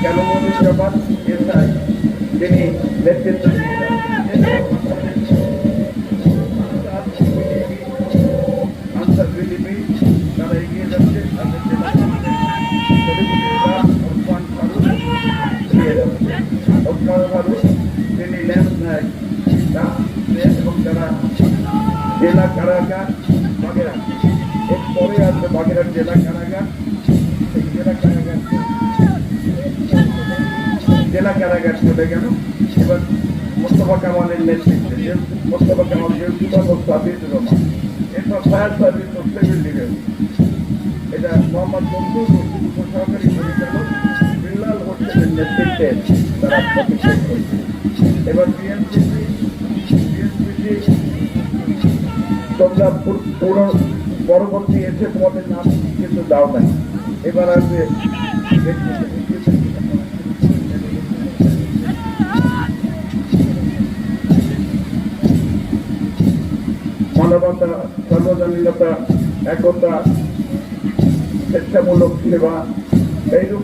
কেন এসআই তিনি নেতৃত্ব দিয়েছেন। আনসার বিজেপি তারা এগিয়ে যাচ্ছে, তাদের ওসমান ফারুক এগিয়ে যাচ্ছে। ওসমান ফারুক তিনি ল্যান্স নায়ক এবং তারা জেলা কারাগার বাগেরহাট, এরপরে আসবে বাগেরহাট জেলা কারাগার। এই জেলা কারাগার চলে গেল। এবার মোস্তফা কামালের নেতৃত্বে মোস্তফা কামাল সাবিজুর রহমান, এরপর ফায়ার সার্ভিস ও সিভিল ডিফেন্স, এটা মোহাম্মদ মনসুর উপসহকারী পরিচালক বিল্লাল হোসেনের নেতৃত্বে তারা প্রতিষ্ঠা করছে। এবার বিএনপিসি তোমরা পুরো পরবর্তী এসে তোমাদের নাম কিন্তু দাও নাই। এবার আসবে মানবতা, সর্বজনীনতা, একতা, স্বেচ্ছামূলক সেবা, এইরূপ